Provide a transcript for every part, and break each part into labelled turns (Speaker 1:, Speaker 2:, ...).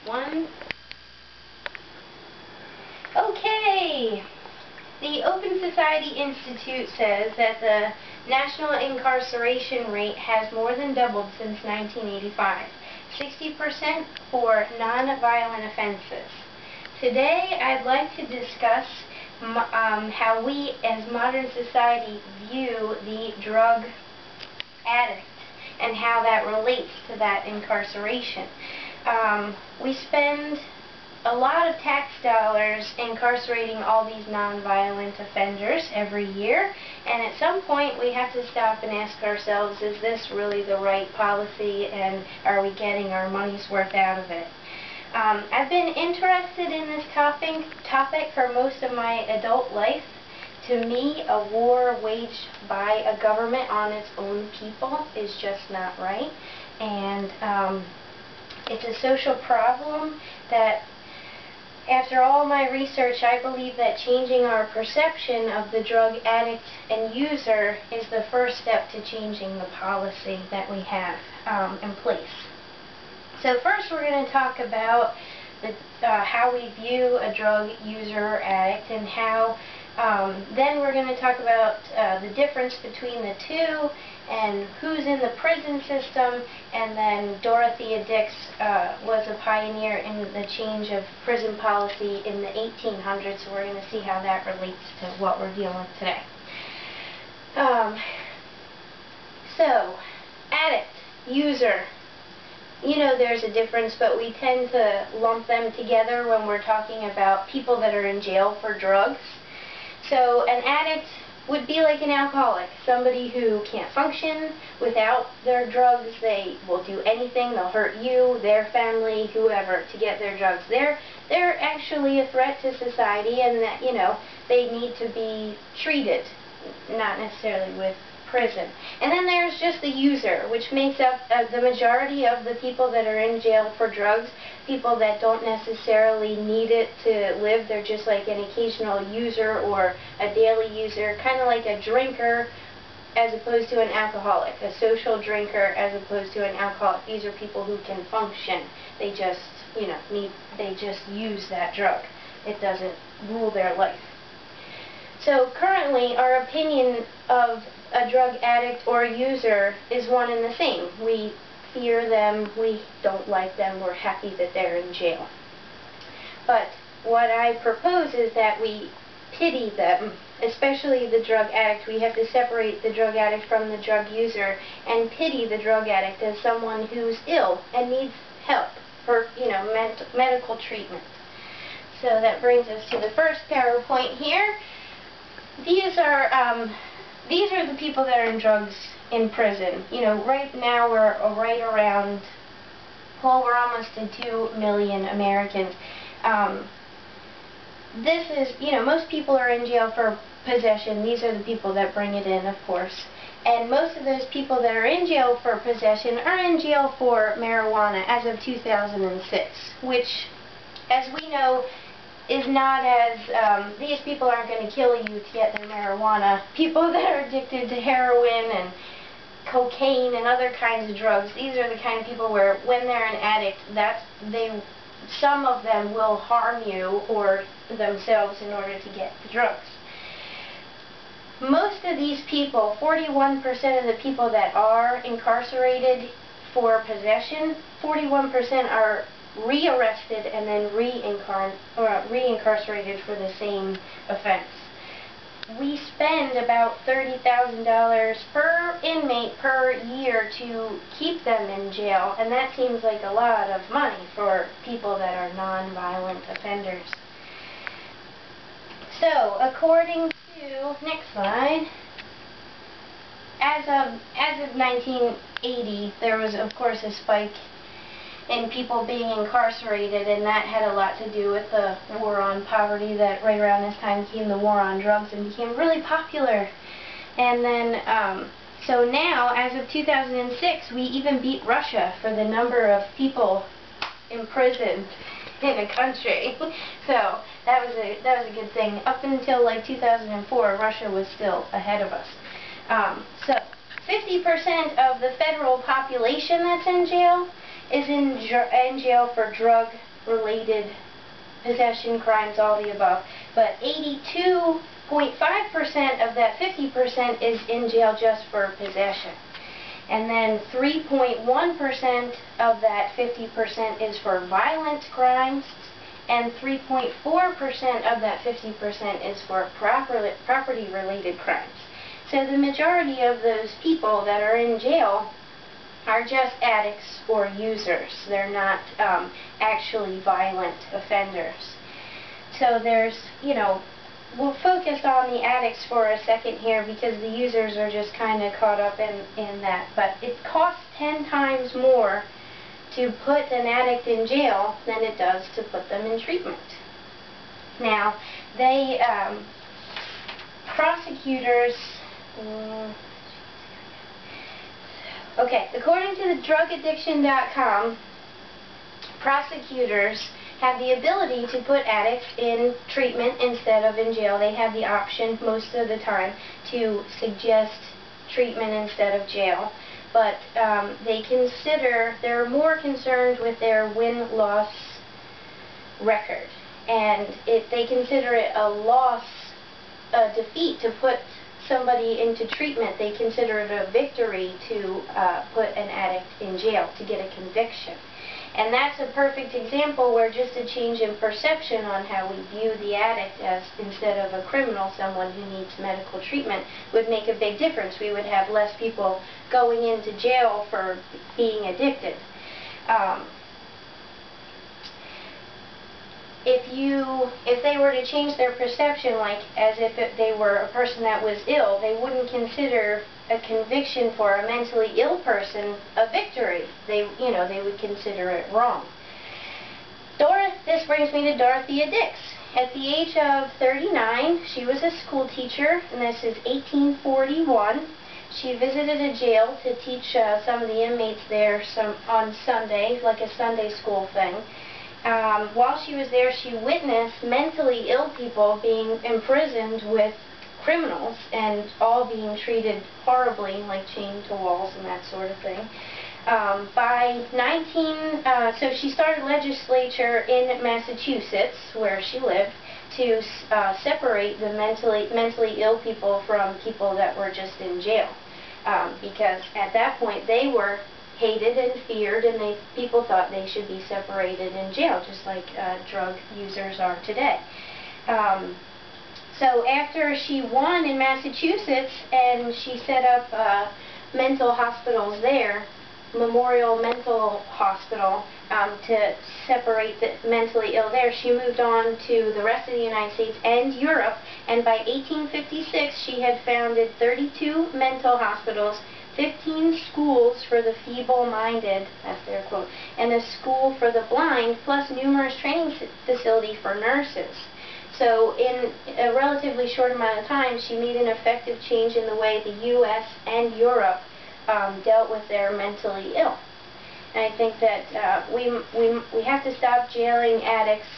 Speaker 1: One. Okay. The Open Society Institute says that the national incarceration rate has more than doubled since 1985. 60% for non-violent offenses. Today, I'd like to discuss how we as modern society view the drug addict and how that relates to that incarceration. We spend a lot of tax dollars incarcerating all these non-violent offenders every year, and at some point we have to stop and ask ourselves, is this really the right policy, and are we getting our money's worth out of it? I've been interested in this topic for most of my adult life. To me, a war waged by a government on its own people is just not right, and it's a social problem that, after all my research, I believe that changing our perception of the drug addict and user is the first step to changing the policy that we have in place. So first we're going to talk about how we view a drug user or addict, and how then we're going to talk about the difference between the two and who's in the prison system, and then Dorothea Dix was a pioneer in the change of prison policy in the 1800s, so we're going to see how that relates to what we're dealing with today. So, addict, user, you know there's a difference, but we tend to lump them together when we're talking about people that are in jail for drugs. So an addict would be like an alcoholic, somebody who can't function without their drugs. They will do anything, they'll hurt you, their family, whoever, to get their drugs. They're actually a threat to society, and that, you know, they need to be treated, not necessarily with prison. And then there's just the user, which makes up the majority of the people that are in jail for drugs, people that don't necessarily need it to live. They're just like an occasional user or a daily user, kind of like a drinker as opposed to an alcoholic, a social drinker as opposed to an alcoholic. These are people who can function. They just, you know, they just use that drug. It doesn't rule their life. So currently, our opinion of a drug addict or user is one and the same. We fear them, we don't like them, we're happy that they're in jail. But what I propose is that we pity them, especially the drug addict. We have to separate the drug addict from the drug user and pity the drug addict as someone who's ill and needs help for, you know, medical treatment. So that brings us to the first PowerPoint here. These are the people that are in drugs in prison. You know, right now we're right around, well, we're almost to 2 million Americans. This is, you know, most people are in jail for possession. These are the people that bring it in, of course. And most of those people that are in jail for possession are in jail for marijuana as of 2006, which, as we know, is not as, these people aren't going to kill you to get their marijuana. People that are addicted to heroin and cocaine and other kinds of drugs, these are the kind of people where when they're an addict, some of them will harm you or themselves in order to get the drugs. Most of these people, 41% of the people that are incarcerated for possession, 41% are rearrested and then reincarcerated for the same offense. We spend about $30,000 per inmate per year to keep them in jail, and that seems like a lot of money for people that are non-violent offenders. So, according to, next slide, as of 1980, there was, of course, a spike in people being incarcerated, and that had a lot to do with the war on poverty that right around this time came the war on drugs and became really popular. And then, so now, as of 2006, we even beat Russia for the number of people imprisoned in a country. So that was a good thing. Up until like 2004, Russia was still ahead of us. So 50% of the federal population that's in jail is in jail for drug-related possession crimes, all the above. But 82.5% of that 50% is in jail just for possession. And then 3.1% of that 50% is for violent crimes, and 3.4% of that 50% is for property-related crimes. So the majority of those people that are in jail are just addicts or users. They're not actually violent offenders. So there's, we'll focus on the addicts for a second here because the users are just kind of caught up in that. But it costs 10 times more to put an addict in jail than it does to put them in treatment. Now, prosecutors, according to the drugaddiction.com, prosecutors have the ability to put addicts in treatment instead of in jail. They have the option most of the time to suggest treatment instead of jail. But they're more concerned with their win-loss record. And if they consider it a defeat to put somebody into treatment, they consider it a victory to put an addict in jail, to get a conviction. And that's a perfect example where just a change in perception on how we view the addict as, instead of a criminal, someone who needs medical treatment, would make a big difference. We would have less people going into jail for being addicted. If they were to change their perception, like as if they were a person that was ill, they wouldn't consider a conviction for a mentally ill person a victory. They would consider it wrong. This brings me to Dorothea Dix. At the age of 39, she was a school teacher, and this is 1841. She visited a jail to teach some of the inmates there on Sunday, like a Sunday school thing. While she was there, she witnessed mentally ill people being imprisoned with criminals and all being treated horribly, like chained to walls and that sort of thing. So she started legislature in Massachusetts, where she lived, to separate the mentally ill people from people that were just in jail. Because at that point they were hated and feared, and people thought they should be separated in jail, just like drug users are today. So after she won in Massachusetts and she set up mental hospitals there, Memorial Mental Hospital, to separate the mentally ill there, she moved on to the rest of the United States and Europe, and by 1856 she had founded 32 mental hospitals, 15 schools for the feeble-minded, that's their quote, and a school for the blind, plus numerous training facilities for nurses. So in a relatively short amount of time, she made an effective change in the way the U.S. and Europe dealt with their mentally ill. And I think that we have to stop jailing addicts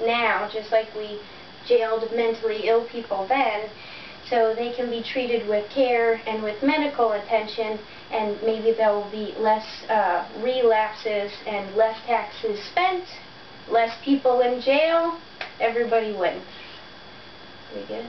Speaker 1: now, just like we jailed mentally ill people then, so they can be treated with care and with medical attention, and maybe there will be less relapses and less taxes spent, less people in jail. Everybody wins. We good?